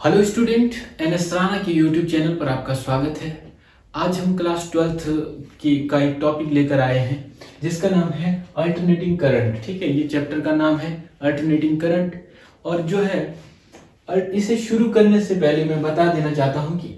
Hello student, NS Rana के YouTube channel पर आपका स्वागत है। आज हम क्लास 12th का एक टॉपिक लेकर आए हैं जिसका नाम है अल्टरनेटिंग करंट। ठीक है, ये चैप्टर का नाम है अल्टरनेटिंग करंट। और जो है इसे शुरू करने से पहले मैं बता देना चाहता हूँ कि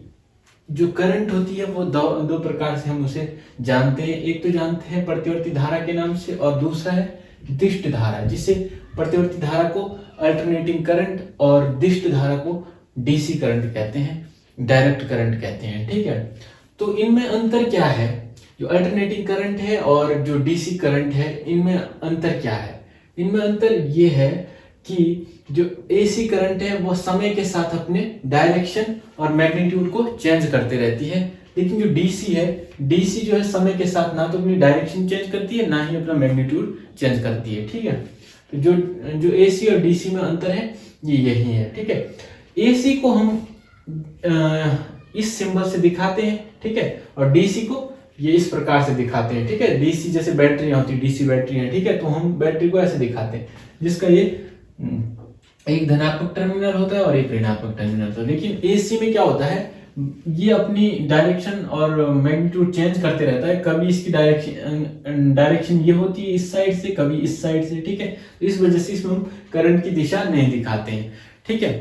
जो करंट होती है वो दो प्रकार से हम उसे जानते हैं। एक तो जानते हैं प्रतिवर्ती धारा के नाम से, और दूसरा है दिष्ट धारा, जिसे प्रतिवर्ती धारा को अल्टरनेटिंग करंट और दिष्ट धारा को डीसी करंट कहते हैं, डायरेक्ट करंट कहते हैं। ठीक है, तो इनमें अंतर क्या है? जो अल्टरनेटिंग करंट है और जो डीसी करंट है, इनमें अंतर क्या है? इनमें अंतर ये है कि जो एसी करंट है वो समय के साथ अपने डायरेक्शन और मैग्नीट्यूड को चेंज करते रहती है, लेकिन जो डीसी है, डीसी जो है समय के साथ ना तो अपनी डायरेक्शन चेंज करती है ना ही अपना मैग्नीट्यूड चेंज करती है। ठीक है, तो जो एसी और डीसी में अंतर है ये यही है। ठीक है, एसी को हम इस सिंबल से दिखाते हैं, ठीक है, और डीसी को ये इस प्रकार से दिखाते हैं। ठीक है, डीसी जैसे बैटरियां होती है, डीसी बैटरियां, ठीक है, तो हम बैटरी को ऐसे दिखाते हैं जिसका ये एक धनात्मक टर्मिनल होता है और एक ऋणात्मक टर्मिनल होता है। लेकिन एसी में क्या होता है, ये अपनी डायरेक्शन और मैग्नीट्यूड चेंज करते रहता है। कभी इसकी डायरेक्शन ये होती है इस साइड से, कभी इस साइड से। ठीक है, तो इस वजह से इसमें हम करंट की दिशा नहीं दिखाते हैं। ठीक है,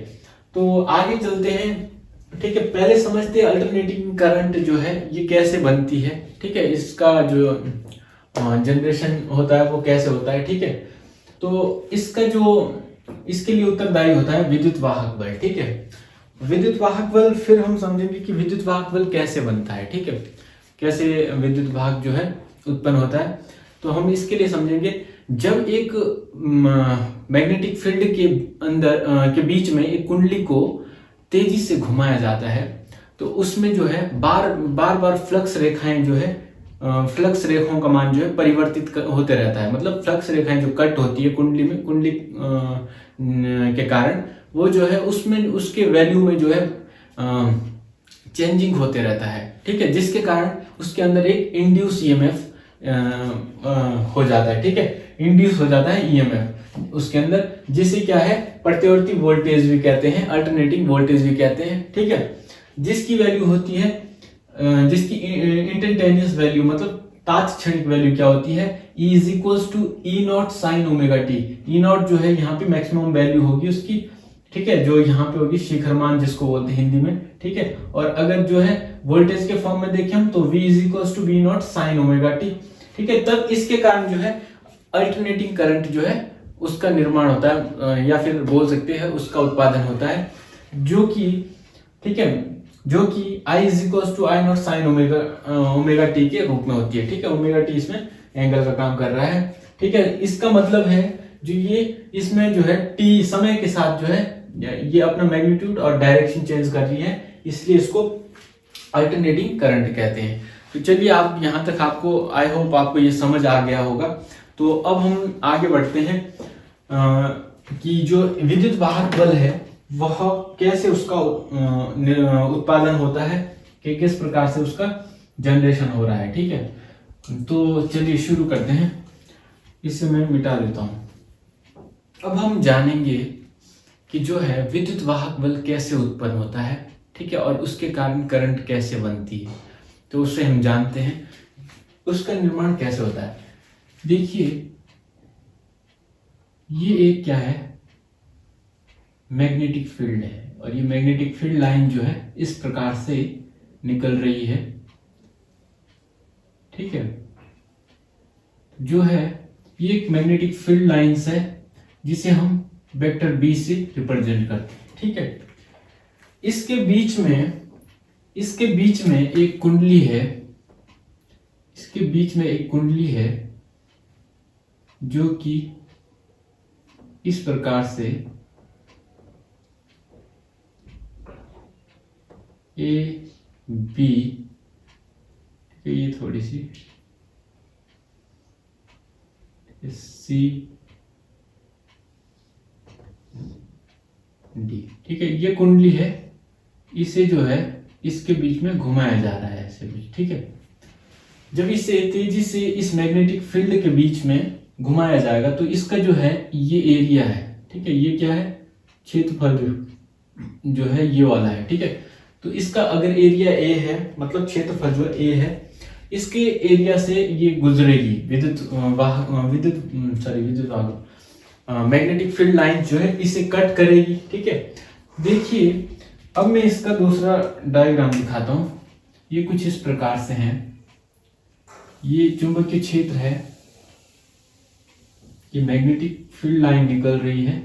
तो आगे चलते हैं। ठीक है, पहले समझते हैं अल्टरनेटिंग करंट जो है ये कैसे बनती है। ठीक है, इसका जो जनरेशन होता है वो कैसे होता है। ठीक है, तो इसके लिए उत्तरदायी होता है विद्युत वाहक बल। ठीक है, विद्युत वाहक बल फिर हम समझेंगे कि विद्युत वाहक बल कैसे बनता है। ठीक है, कैसे विद्युत वाहक जो है उत्पन्न होता है, तो हम इसके लिए समझेंगे जब एक मैग्नेटिक फील्ड के अंदर के बीच में एक कुंडली को तेजी से घुमाया जाता है, तो उसमें जो है बार बार फ्लक्स रेखाएं जो है फ्लक्स रेखाओं का मान जो है परिवर्तित होते रहता है। मतलब फ्लक्स रेखाएं जो कट होती है कुंडली के कारण, वो जो है उसमें उसके वैल्यू में जो है चेंजिंग होते रहता है। ठीक है, जिसके कारण उसके अंदर एक इंड्यूस ईएमएफ हो जाता है। ठीक है, इंड्यूस हो जाता है ईएमएफ उसके अंदर, जिसे क्या है प्रतिवर्ती वोल्टेज भी कहते हैं, अल्टरनेटिंग वोल्टेज भी कहते हैं। ठीक है, जिसकी वैल्यू होती है, जिसकी इंस्टेंटेनियस वैल्यू मतलब तात्क्षणिक वैल्यू क्या होती है, E is equals to E naught sine omega t. E naught जो है यहाँ पे मैक्सिमम वैल्यू होगी उसकी। ठीक है, जो यहाँ पे होगी शिखर मान जिसको बोलते हैं हिंदी में। ठीक है, और अगर जो है वोल्टेज के फॉर्म में देखें हम, तो V is equals to V naught sine omega t. ठीक है, तब इसके कारण जो है अल्टरनेटिंग करंट जो है उसका निर्माण होता है, या फिर बोल सकते हैं उसका उत्पादन होता है, जो कि ठीक है, जो कि I is equals to I naught sine omega t के रूप में होती है। ठीक है, ओमेगा टी इसमें एंगल का काम कर रहा है। ठीक है, इसका मतलब है जो ये इसमें जो है टी समय के साथ जो है ये अपना मैग्नीट्यूड और डायरेक्शन चेंज कर रही है, इसलिए इसको अल्टरनेटिंग करंट कहते हैं। तो चलिए, आप यहाँ तक आपको आई होप आपको ये समझ आ गया होगा। तो अब हम आगे बढ़ते हैं कि जो विद्युत वाहक बल है वह कैसे उसका उत्पादन होता है, कि किस प्रकार से उसका जनरेशन हो रहा है। ठीक है, तो चलिए शुरू करते हैं। इसे मैं मिटा देता हूं। अब हम जानेंगे कि जो है विद्युत वाहक बल कैसे उत्पन्न होता है। ठीक है, और उसके कारण करंट कैसे बनती है, तो उससे हम जानते हैं उसका निर्माण कैसे होता है। देखिए, ये एक क्या है, मैग्नेटिक फील्ड है, और ये मैग्नेटिक फील्ड लाइन जो है इस प्रकार से निकल रही है। ठीक है, जो है ये एक मैग्नेटिक फील्ड लाइंस है जिसे हम वेक्टर बी से रिप्रेजेंट करते हैं। ठीक है, इसके बीच में एक कुंडली है, इसके बीच में एक कुंडली है जो कि इस प्रकार से ए बी, ये थोड़ी सी सी डी। ठीक है, ये कुंडली है, इसे जो है इसके बीच में घुमाया जा रहा है ऐसे भी। ठीक है, जब इसे तेजी से इस मैग्नेटिक फील्ड के बीच में घुमाया जाएगा तो इसका जो है ये एरिया है। ठीक है, ये क्या है, क्षेत्रफल जो है ये वाला है, ठीक है। तो इसका अगर एरिया ए है, मतलब क्षेत्रफल जो ए है, इसके एरिया से ये गुजरेगी मैग्नेटिक फील्ड लाइन जो है इसे कट करेगी, ठीक है। देखिए अब मैं इसका दूसरा डायग्राम दिखाता हूं। ये कुछ इस प्रकार से है, ये चुंबकीय क्षेत्र है, ये मैग्नेटिक फील्ड लाइन निकल रही है,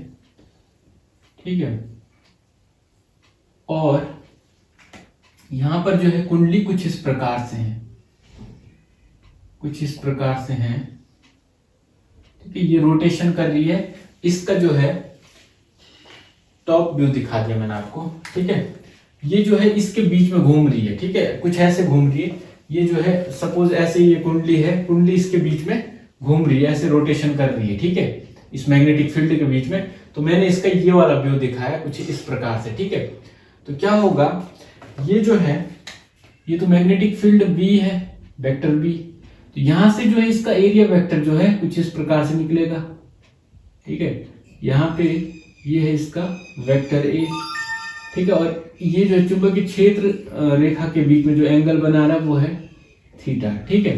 ठीक है। और यहां पर जो है कुंडली कुछ इस प्रकार से है, कुछ इस प्रकार से है, ठीक है। ये रोटेशन कर रही है। इसका जो है टॉप व्यू दिखा दिया मैंने आपको, ठीक है। ये जो है इसके बीच में घूम रही है, ठीक है, कुछ ऐसे घूम रही है। ये जो है सपोज ऐसे ये कुंडली है, कुंडली इसके बीच में घूम रही है, ऐसे रोटेशन कर रही है, ठीक है, इस मैग्नेटिक फील्ड के बीच में। तो मैंने इसका ये वाला व्यू दिखाया कुछ इस प्रकार से, ठीक है। तो क्या होगा, ये जो है ये तो मैग्नेटिक फील्ड बी है, वेक्टर बी। तो यहां से जो है इसका एरिया वेक्टर जो है कुछ इस प्रकार से निकलेगा, ठीक है। यहाँ पे ये है इसका वेक्टर ए, ठीक है। और ये जो चुंबकीय क्षेत्र रेखा के बीच में जो एंगल बना रहा है वो है थीटा, ठीक है।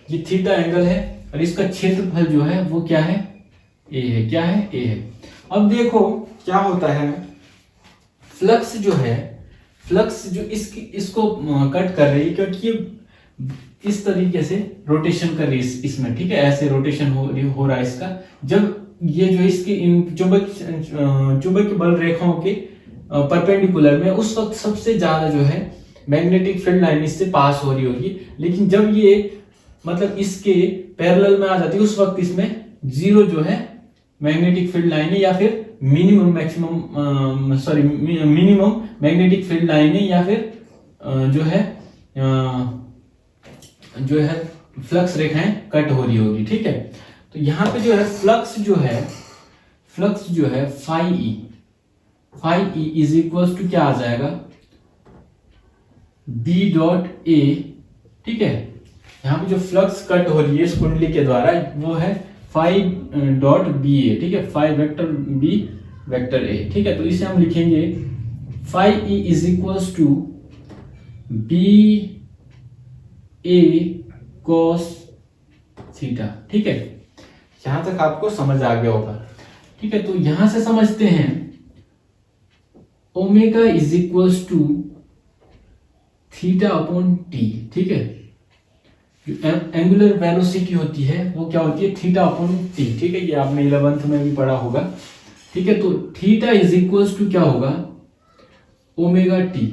ये थीटा एंगल है और इसका क्षेत्रफल जो है वो क्या है, ए है। क्या है, ए है। अब देखो क्या होता है, फ्लक्स जो है, फ्लक्स जो इसको कट कर रही है, क्योंकि ये इस तरीके से रोटेशन कर रही है इसमें, ठीक है, ऐसे रोटेशन हो रहा है इसका। जब ये जो इसकी चुंबकीय बल रेखाओं के परपेंडिकुलर में, उस वक्त सबसे ज्यादा जो है मैग्नेटिक फील्ड लाइन इससे पास हो रही होगी। लेकिन जब ये मतलब इसके पैरेलल में आ जाती है, उस वक्त इसमें जीरो जो है मैग्नेटिक फील्ड लाइन है, या फिर मिनिमम मैग्नेटिक फील्ड लाइन है, या फिर जो है फ्लक्स रेखाएं कट हो रही होगी, ठीक है। तो यहां पे जो है फ्लक्स जो है phi E is equal to क्या आ जाएगा, बी डॉट ए, ठीक है। यहां पे जो फ्लक्स कट हो रही है इस कुंडली के द्वारा वो है फाई डॉट बी ए, ठीक है, phi vector B vector A, ठीक है। तो इसे हम लिखेंगे phi E is equal to B A cos theta, ठीक है। यहां तक आपको समझ आ गया होगा, ठीक है। तो यहां से समझते हैं omega is equal to theta upon t, ठीक है। जो एंगुलर वेलोसिटी होती है वो क्या होती है, थीटा अपॉन टी, ठीक है। ये आपने 11th में भी पढ़ा होगा, ठीक है। तो थीटा इज इक्वल टू क्या होगा, ओमेगा टी,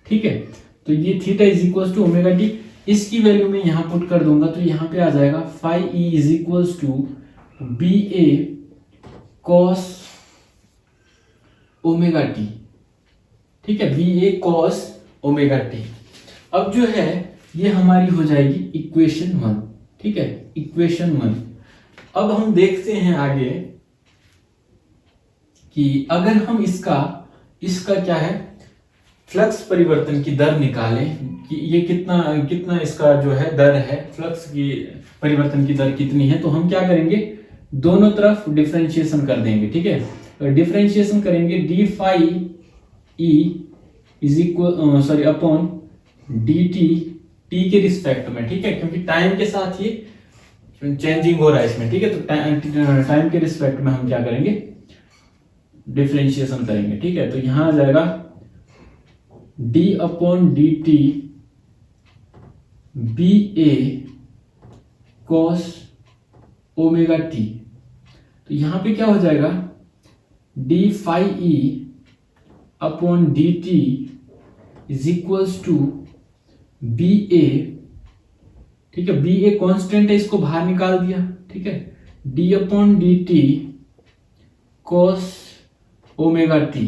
ठीक है। तो ये theta is equal to omega t, इसकी वैल्यू में यहां पुट कर दूंगा तो यहां पे आ जाएगा phi E is equal to B A cos omega t, ठीक है, B A cos omega t. अब जो है ये हमारी हो जाएगी इक्वेशन 1, ठीक है, इक्वेशन 1। अब हम देखते हैं आगे कि अगर हम इसका क्या है, फ्लक्स परिवर्तन की दर निकालें कि ये कितना इसका जो है दर है, फ्लक्स की परिवर्तन की दर कितनी है, तो हम क्या करेंगे, दोनों तरफ डिफरेंशिएशन कर देंगे, ठीक है। डिफरेंशिएशन करेंगे d phi E is equal upon D t के रिस्पेक्ट में, ठीक है, क्योंकि टाइम के साथ ये चेंजिंग हो रहा है इसमें, ठीक है। तो टाइम के रिस्पेक्ट में हम क्या करेंगे, डिफरेंशिएशन करेंगे, ठीक है। तो यहां आ जाएगा D upon D T B A cos omega T. तो यहां पे क्या हो जाएगा, D phi E upon D T is equals to B A, ठीक है, बी ए कॉन्स्टेंट है, इसको बाहर निकाल दिया, ठीक है, D upon D T cos omega t,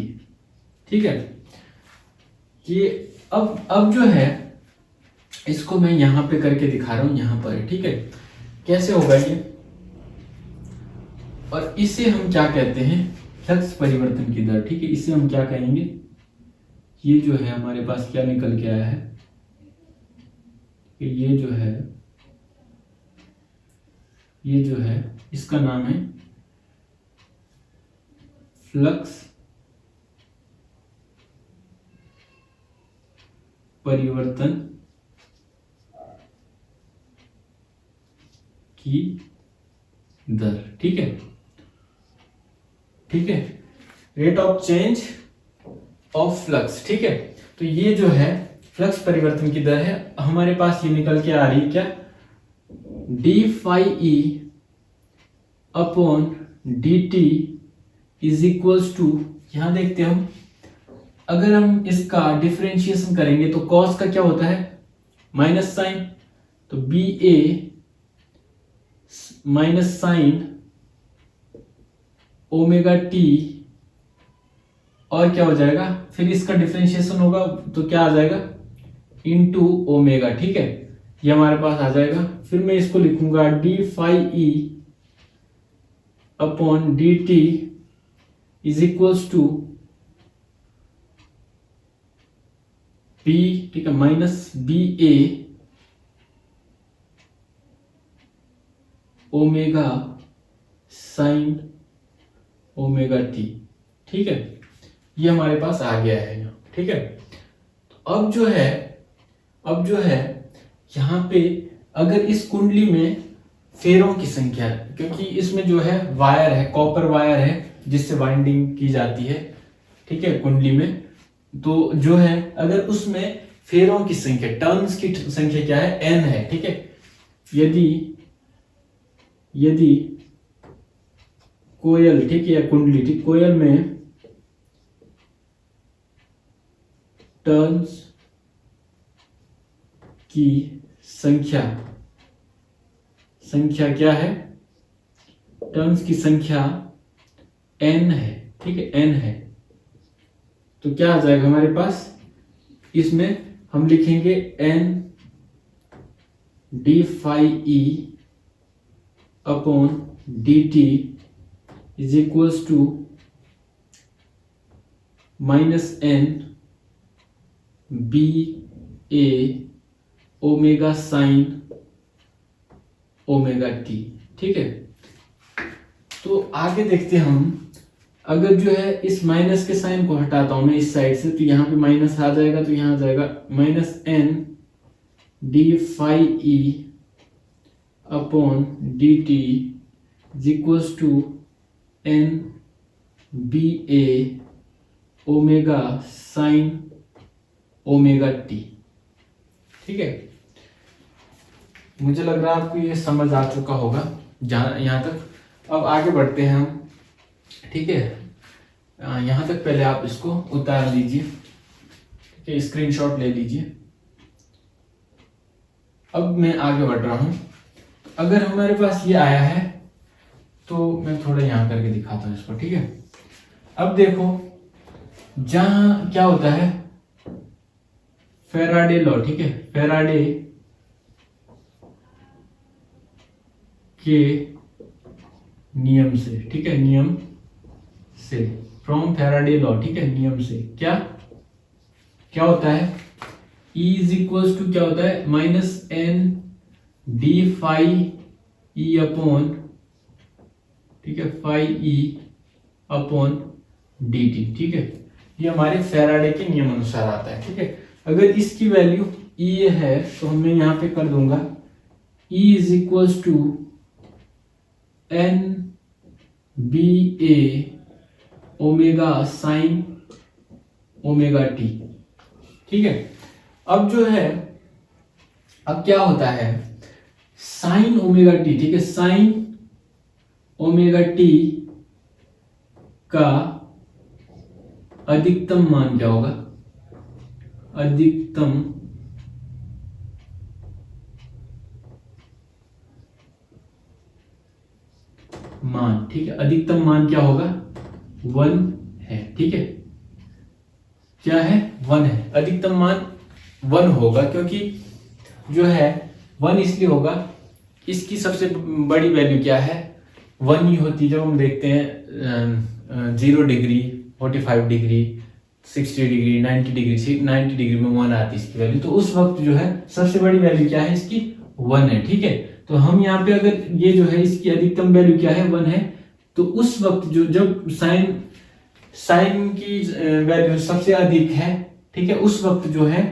ठीक है। ये अब जो है इसको मैं यहां पे करके दिखा रहा हूं, यहां पर, ठीक है, कैसे होगा ये। और इसे हम क्या कहते हैं, फ्लक्स परिवर्तन की दर, ठीक है। इसे हम क्या कहेंगे, ये जो है हमारे पास क्या निकल के आया है, ये जो है इसका नाम है फ्लक्स परिवर्तन की दर, ठीक है, ठीक है, rate of change of flux, ठीक है। तो ये जो है फ्लक्स परिवर्तन की दर है, हमारे पास ये निकल के आ रही है क्या, d phi E upon D T is equals to, यहां देखते हैं हम, अगर हम इसका डिफरेंशिएशन करेंगे तो कॉस का क्या होता है, माइनस साइन, तो बी ए माइनस साइन ओमेगा टी, और क्या हो जाएगा, फिर इसका डिफरेंशिएशन होगा तो क्या आ जाएगा, इनटू ओमेगा, ठीक है, ये हमारे पास आ जाएगा। फिर मैं इसको लिखूंगा d phi E upon D T is equals to B, ठीक है, minus B A omega sine omega t, ठीक है, ये हमारे पास आ गया है यहाँ, ठीक है। तो अब जो है यहाँ पे अगर इस कुंडली में फेरों की संख्या, क्योंकि इसमें जो है वायर है, कॉपर वायर है जिससे वाइंडिंग की जाती है, ठीक है, कुंडली में, तो जो है अगर उसमें फेरों की संख्या, टर्न्स की संख्या क्या है, एन है, ठीक है, यदि कोयल, ठीक है, या कुंडली, ठीक, कोयल में टर्न्स की संख्या क्या है, टर्न्स की संख्या n है, ठीक है, n है, तो क्या आ जाएगा हमारे पास, इसमें हम लिखेंगे n d phi E upon D T is equals to minus n B A omega sine omega t, ठीक है। तो आगे देखते हैं हम, अगर जो है इस माइनस के साइन को हटाता हूं मैं इस साइड से, तो यहां पे माइनस आ जाएगा, तो यहां आ जाएगा minus N d phi E upon D T is equals to N B A omega sine omega t, ठीक है। मुझे लग रहा है आपको ये समझ आ चुका होगा जहां यहां तक। अब आगे बढ़ते हैं हम, ठीक है, यहां तक पहले आप इसको उतार लीजिए, ठीक है, स्क्रीनशॉट ले लीजिए। अब मैं आगे बढ़ रहा हूं, अगर हमारे पास ये आया है तो मैं थोड़ा यहां करके दिखाता हूं इसको, ठीक है। अब देखो जहां क्या होता है, फैराडे लॉ, ठीक है, फैराडे के नियम से, ठीक है, नियम से, फ्रॉम फैराडे लॉ, ठीक है, नियम से क्या होता है, E इज इक्वल्स टू क्या होता है, minus N d phi E upon, ठीक है, phi E upon D t, ठीक है, ये हमारे फैराडे के नियम अनुसार आता है, ठीक है। अगर इसकी वैल्यू E है तो मैं यहां पे कर दूंगा E is equals to N B A omega sine omega t, ठीक है। अब जो है, अब क्या होता है, साइन ओमेगा टी, ठीक है, साइन ओमेगा टी का अधिकतम मान क्या होगा, अधिकतम मान, ठीक है, अधिकतम मान क्या होगा, 1 है, ठीक है, क्या है, 1 है, अधिकतम मान 1 होगा, क्योंकि जो है 1 इसलिए होगा, इसकी सबसे बड़ी वैल्यू क्या है, 1 ही होती है। जब हम देखते हैं 0 degree, 45 degree, 60 degree, 90 degree, 90 degree में 1 आती है इसकी वैल्यू, तो उस वक्त जो है सबसे बड़ी वैल्यू क्या है, इसकी 1 है, ठीक है। तो हम यहाँ पे अगर ये जो है इसकी अधिकतम वैल्यू क्या है, 1 है, तो उस वक्त जो जब साइन की वैल्यू सबसे अधिक है, ठीक है, उस वक्त जो है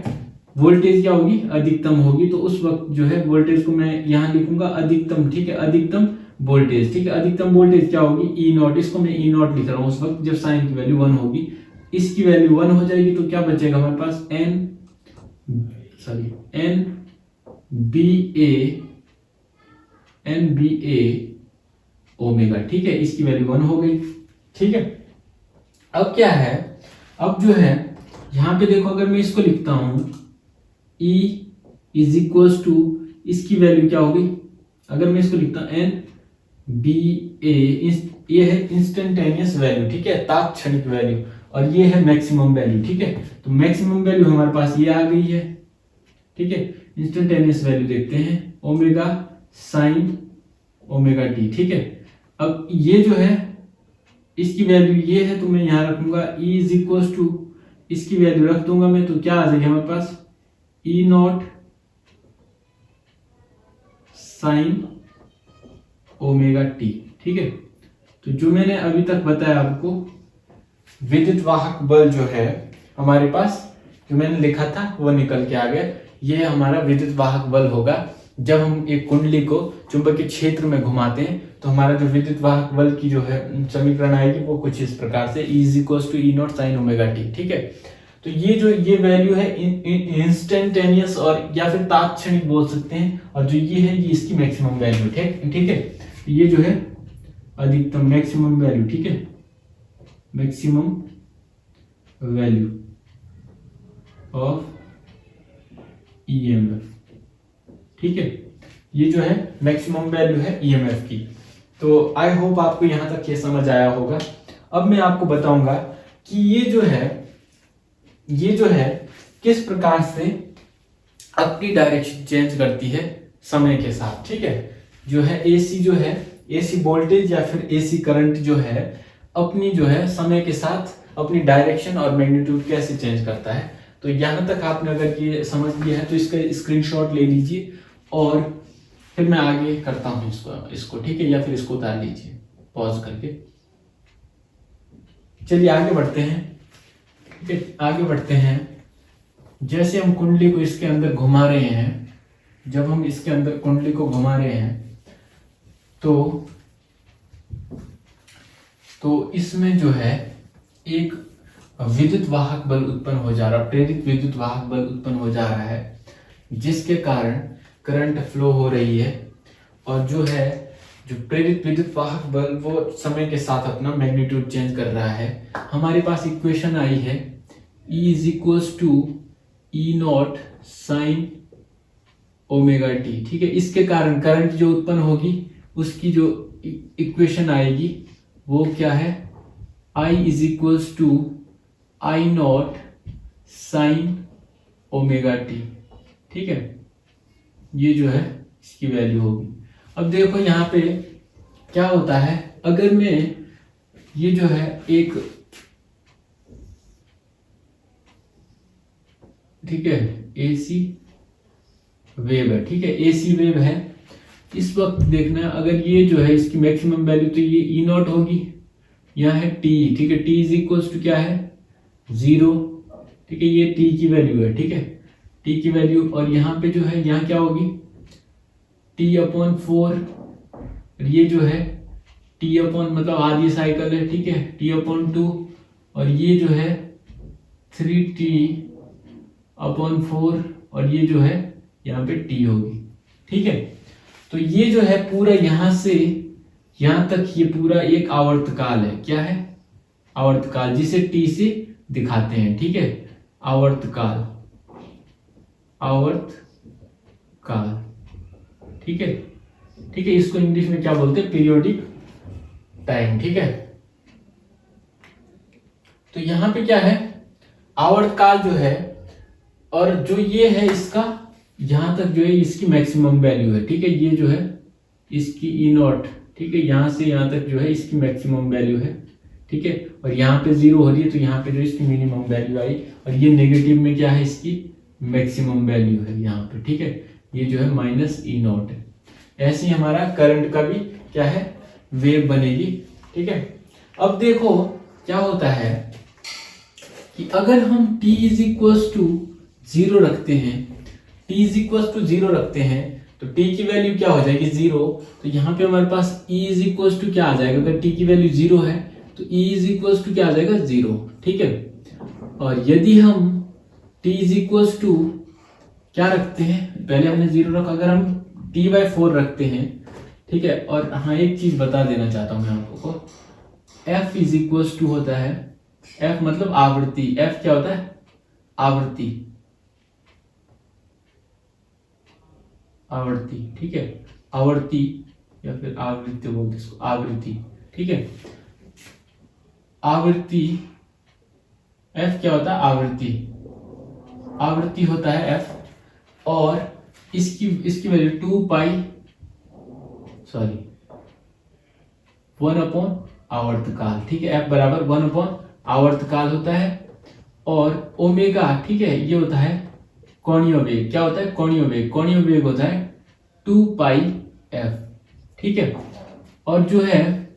वोल्टेज क्या होगी, अधिकतम होगी। तो उस वक्त जो है वोल्टेज को मैं यहां लिखूंगा अधिकतम, ठीक है, अधिकतम वोल्टेज, ठीक है। अधिकतम वोल्टेज क्या होगी, ई नॉट, इसको मैं ई नॉट लिख रहा हूं उस वक्त जब साइन की वैल्यू 1 होगी। इसकी वैल्यू 1 हो जाएगी तो क्या बचेगा हमारे पास, एन बी ए ओमेगा, ठीक है। इसकी वैल्यू 1 हो गई, ठीक है। अब क्या है, अब जो है यहां पे देखो, अगर मैं इसको लिखता हूं E इज इक्वल टू, इसकी वैल्यू क्या होगी, अगर मैं इसको लिखता हूं एन बी ए, ये है इंस्टेंटेनियस वैल्यू, ठीक है, तात्क्षणिक वैल्यू, और ये है मैक्सिमम वैल्यू, ठीक है। तो मैक्सिमम वैल्यू हमारे पास ये आ गई है, ठीक है। इंस्टेंटेनियस वैल्यू देखते हैं, ओमेगा साइन ओमेगा टी, ठीक है। अब ये जो है इसकी वैल्यू ये है, तो मैं यहां रखूंगा E इज इक्वल टू, इसकी वैल्यू रख दूंगा मैं, तो क्या आ जाएगी हमारे पास, ई नॉट साइन ओमेगा टी, ठीक है। तो जो मैंने अभी तक बताया आपको, विद्युत वाहक बल जो है हमारे पास, जो मैंने लिखा था वो निकल के आ गया। यह हमारा विद्युत वाहक बल होगा। जब हम एक कुंडली को चुंबकीय क्षेत्र में घुमाते हैं तो हमारा जो विद्युत वाहक बल की जो है समीकरण आएगी वो कुछ इस प्रकार से, E is equal to E naught sine omega t, ठीक है। तो ये वैल्यू है इंस्टेंटेनियस और या फिर तात्क्षणिक बोल सकते हैं, और जो ये है ये इसकी मैक्सिमम वैल्यू, ठीक है। ये जो है अधिकतम मैक्सिमम वैल्यू, ठीक है, मैक्सिमम वैल्यू ऑफ ईएमएफ, ठीक है। ये जो है मैक्सिमम वैल्यू है ईएमएफ की। तो आई होप आपको यहां तक ये समझ आया होगा। अब मैं आपको बताऊंगा कि ये जो है किस प्रकार से अपनी डायरेक्शन चेंज करती है समय के साथ, ठीक है। जो है एसी वोल्टेज या फिर एसी करंट जो है अपनी जो है समय के साथ अपनी डायरेक्शन और मैग्नीट्यूड कैसे चेंज करता है। तो यहां तक आपने अगर ये समझ लिया है तो इसका स्क्रीनशॉट ले लीजिए और फिर मैं आगे करता हूं इसको, ठीक है, या फिर इसको उतार लीजिए पॉज करके। चलिए आगे बढ़ते हैं, ठीक है, आगे बढ़ते हैं। जैसे हम कुंडली को इसके अंदर घुमा रहे हैं, जब हम इसके अंदर कुंडली को घुमा रहे हैं तो इसमें जो है एक विद्युत वाहक बल उत्पन्न हो जा रहा है, प्रेरित विद्युत वाहक बल उत्पन्न हो जा रहा है, जिसके कारण करंट फ्लो हो रही है। और जो प्रेरित विद्युत वाहक बल वो समय के साथ अपना मैग्नीट्यूड चेंज कर रहा है। हमारे पास इक्वेशन आई है E is equal to E naught sine omega t, ठीक है। इसके कारण करंट जो उत्पन्न होगी उसकी जो इक्वेशन आएगी वो क्या है, I is equal to I naught sine omega t, ठीक है। ये जो है इसकी वैल्यू होगी। अब देखो यहाँ पे क्या होता है, अगर मैं ये जो है एक, ठीक है, एसी वेव है, ठीक है, एसी वेव है। इस वक्त देखना अगर ये जो है इसकी मैक्सिमम वैल्यू तो ये ई नॉट होगी, यहाँ है टी, ठीक है, टी इज इक्वल टू क्या है 0, ठीक है, ये टी की वैल्यू है, ठीक है, टी की वैल्यू। और यहाँ पे जो है यहाँ क्या होगी T/4, ये जो है T मतलब आधी साइकिल है, ठीक है, T/2, और ये जो है 3T/4, और ये जो है यहाँ पे T होगी, ठीक है। तो ये जो है पूरा यहां से यहां तक ये पूरा एक आवर्तकाल है, क्या है, आवर्तकाल, जिसे T से दिखाते हैं, ठीक है, आवर्तकाल, ठीक है, ठीक है। इसको इंग्लिश में क्या बोलते हैं, पीरियोडिक टाइम, ठीक है। तो यहां पे क्या है, आवर्तकाल जो है, और जो ये है इसका यहां तक जो है इसकी मैक्सिमम वैल्यू है, ठीक है। ये जो है इसकी ई नॉट, ठीक है, यहां से यहां तक जो है इसकी मैक्सिमम वैल्यू है, ठीक है। और यहाँ पे 0 हो रही है तो यहाँ पे जो इसकी मिनिमम वैल्यू आई, और ये नेगेटिव में क्या है इसकी मैक्सिमम वैल्यू है यहाँ पे, ठीक है, ये जो है माइनस ई नॉट है। ऐसे ही हमारा करंट का भी क्या है, वेव बनेगी, ठीक है। अब देखो क्या होता है कि अगर हम T is equal to zero रखते हैं, t is equal to zero रखते हैं, तो t की वैल्यू क्या हो जाएगी जीरो। तो यहाँ पे हमारे पास e इज इक्वल टू क्या आ जाएगा, अगर t की वैल्यू जीरो है तो e इज इक्वल टू क्या आ जाएगा जीरो, ठीक है। और यदि हम t इज इक्वल टू क्या रखते हैं, पहले हमने जीरो रखा, अगर हम t/4 रखते हैं, ठीक है। और हाँ एक चीज बता देना चाहता हूं मैं आपको, f इज इक्वल टू होता है, f मतलब आवृत्ति, f क्या होता है आवृत्ति, आवृत्ति, ठीक है, आवृत्ति या फिर आवृत्ति बोलते इसको, आवृत्ति, ठीक है। आवृत्ति f क्या होता है आवृत्ति, आवृत्ति होता है f, और इसकी वैल्यू 1/, आवर्तकाल, ठीक है। f बराबर 1/ आवर्तकाल होता है, और ओमेगा, ठीक है, ये होता है कोणीय वेग, क्या होता है कोणीय वेग, कोणीय वेग होता है 2πf, ठीक है। और जो है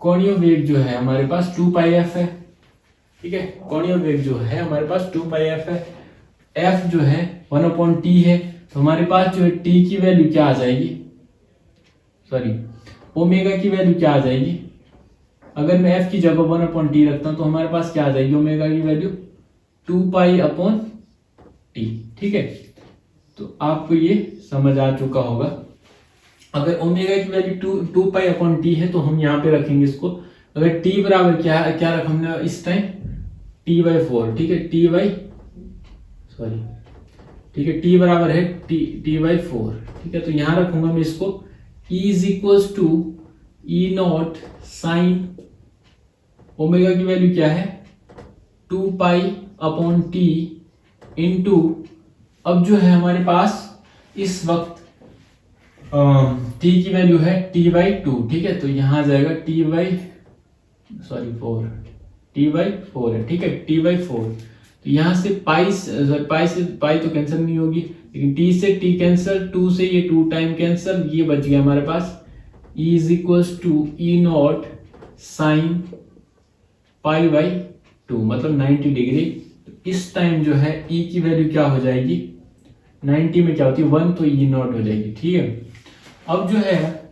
कोणीय वेग जो है हमारे पास 2πf है, ठीक है, कोणीय वेग जो है हमारे पास 2πf है, f जो है 1/t है, तो हमारे पास जो है t की वैल्यू क्या आ जाएगी, ओमेगा की वैल्यू क्या आ जाएगी, अगर मैं f की जगह 1/t रखता हूं तो हमारे पास क्या आ जाएगी ओमेगा की वैल्यू 2π/t, ठीक है। तो आपको ये समझ आ चुका होगा। अगर ओमेगा की वैल्यू 2π/t है तो हम यहाँ पे रखेंगे इसको, अगर t बराबर क्या रखा हमने इस टाइम t/4, ठीक है, ठीक है, t बराबर है t/4, ठीक है। तो यहां रखूंगा मैं इसको e is equal to E0 sine, omega की वैल्यू क्या है 2π/t इंटू, अब जो है हमारे पास इस वक्त t की वैल्यू है t/2, ठीक है। तो यहां आ जाएगा t/4 है, ठीक है, t/4। तो यहां से पाई तो कैंसिल नहीं होगी, लेकिन t से t कैंसिल, 2 से ये 2 टाइम कैंसिल, ये बच गया हमारे पास e is equal to E0 sine π/2, मतलब 90 डिग्री। तो इस टाइम जो है e की वैल्यू क्या हो जाएगी, 90 में क्या होती है 1, तो E0 हो जाएगी, ठीक है। अब जो है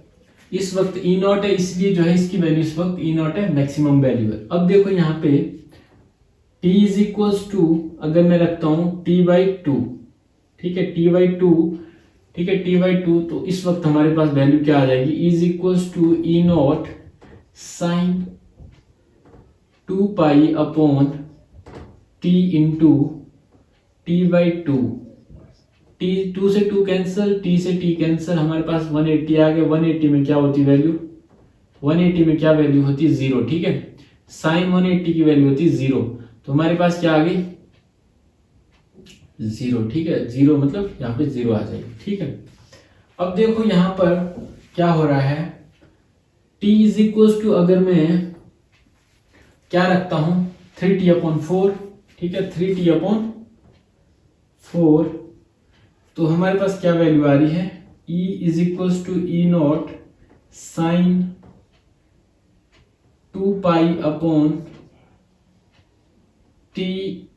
इस वक्त E0 है, इसलिए जो है इसकी वैल्यू इस वक्त E0 है, मैक्सिमम वैल्यू है। अब देखो यहाँ पे t इज इक्वल टू, अगर मैं रखता हूं t/2, ठीक है, t/2, ठीक है, t/2, तो इस वक्त हमारे पास वैल्यू क्या आ जाएगी, is equal to E0 sine 2π/t into t/2, t 2 से 2 कैंसिल, t से t कैंसिल, हमारे पास 180 आ गया। 180 में क्या होती वैल्यू, 180 में क्या वैल्यू होती है 0, ठीक है, साइन 180 की वैल्यू होती है 0, तो हमारे पास क्या आ गई 0, ठीक है, 0 मतलब यहाँ पे 0 आ जाएगी, ठीक है। अब देखो यहाँ पर क्या हो रहा है, t इज इक्वल टू, अगर मैं क्या रखता हूं 3t/4, ठीक है, 3t/4, तो हमारे पास क्या वैल्यू आ रही है, e is equal to E0 sine 2π/t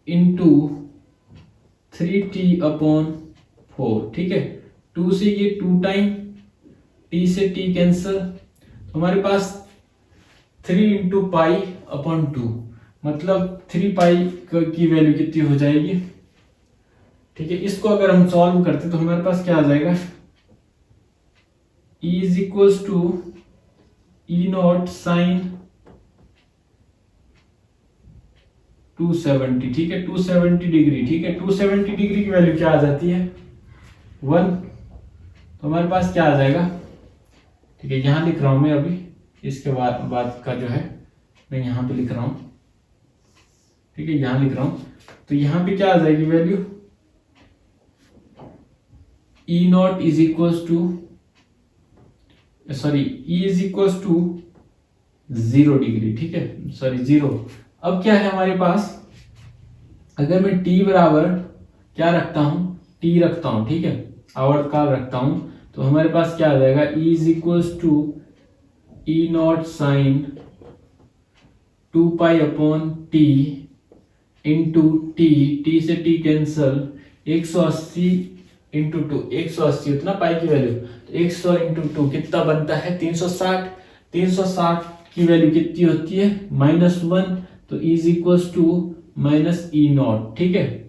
into 3t/4, ठीक है, 2 से ये 2 टाइम, t से t कैंसिल, तो हमारे पास 3 इंटू π/2, मतलब 3π की वैल्यू कितनी हो जाएगी, ठीक है। इसको अगर हम सॉल्व करते तो हमारे पास क्या आ जाएगा, e is equal to E0 sine 270, ठीक है, 270 डिग्री, ठीक है, 270 डिग्री की वैल्यू क्या आ जाती है 1, तो हमारे पास क्या आ जाएगा, ठीक है, यहां लिख रहा हूं मैं अभी, इसके बाद का जो है मैं यहां पे लिख रहा हूं, ठीक है, यहां लिख रहा हूं, तो यहां पे क्या आ जाएगी value, E0 is equal to E is equal to 0 degree, ठीक है, 0। अब क्या है हमारे पास, अगर मैं t बराबर क्या रखता हूं, t रखता हूं, ठीक है, आवर्तकाल रखता हूं, तो हमारे पास क्या आ जाएगा, e is equal to E0 sine 2π/t into t, t से टी कैंसल, 180 इंटू टू, 180 उतना पाई की वैल्यू, तो 100 इंटू टू कितना बनता है 360। 360 की वैल्यू कितनी होती है -1, तो is equals to minus E naught. ठीक है,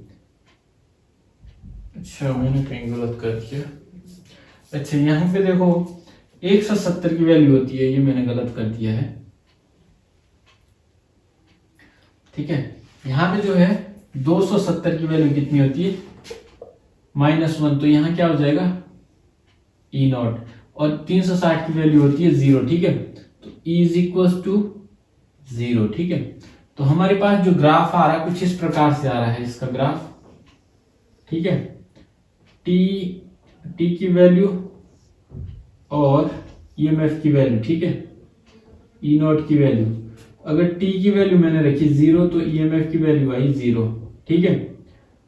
अच्छा मैंने कहीं गलत कर दिया। अच्छा यहाँ पे देखो 170 की वैल्यू होती है, ये मैंने गलत कर दिया है। ठीक है, यहाँ पे जो है 270 की वैल्यू कितनी होती है -1, तो यहाँ क्या हो जाएगा ई नॉट, और 360 की वैल्यू होती है 0। ठीक है, तो ई इज इक्वल टू 0। ठीक है, तो हमारे पास जो ग्राफ आ रहा है कुछ इस प्रकार से आ रहा है इसका ग्राफ। ठीक है, टी की वैल्यू और ईएमएफ की वैल्यू। ठीक है, ई नॉट की वैल्यू, अगर टी की वैल्यू मैंने रखी 0 तो ईएमएफ की वैल्यू आई 0। ठीक है,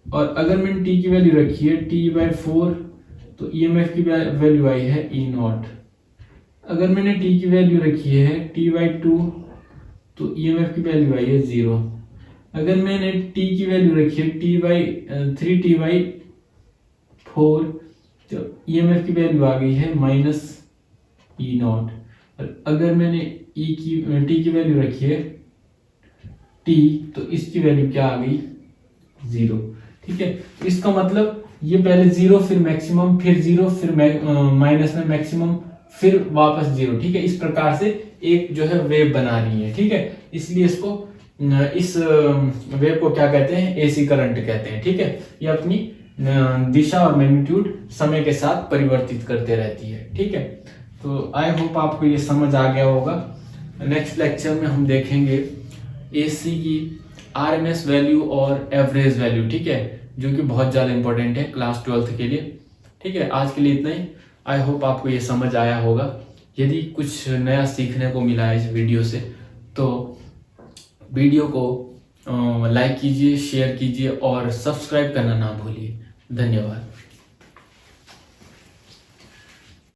और अगर मैंने टी की वैल्यू रखी है t/4 तो ईएमएफ की वैल्यू आई है ई नॉट। अगर मैंने टी की वैल्यू रखी है t/2 तो ईएमएफ की वैल्यू आई है 0। अगर मैंने टी की वैल्यू रखी है t/3t/4 तो ईएमएफ की वैल्यू आ गई है -ई नॉट। और अगर मैंने टी की वैल्यू रखी है t तो इसकी वैल्यू क्या आ गई 0। ठीक है, इसका मतलब ये पहले 0 फिर मैक्सिमम फिर 0 फिर माइनस में मैक्सिमम फिर वापस 0। ठीक है, इस प्रकार से एक जो है वेव बना रही है। ठीक है, इसलिए इसको इस वेव को क्या कहते हैं एसी करंट कहते हैं। ठीक है, ये अपनी दिशा और मैग्नीट्यूड समय के साथ परिवर्तित करते रहती है। ठीक है, तो आई होप आपको ये समझ आ गया होगा। नेक्स्ट लेक्चर में हम देखेंगे एसी की आरएमएस वैल्यू और एवरेज वैल्यू। ठीक है, जो कि बहुत ज़्यादा इंपॉर्टेंट है क्लास 12th के लिए। ठीक है, आज के लिए इतना ही। आई होप आपको ये समझ आया होगा। यदि कुछ नया सीखने को मिला है इस वीडियो से तो वीडियो को लाइक कीजिए, शेयर कीजिए और सब्सक्राइब करना ना भूलिए। धन्यवाद।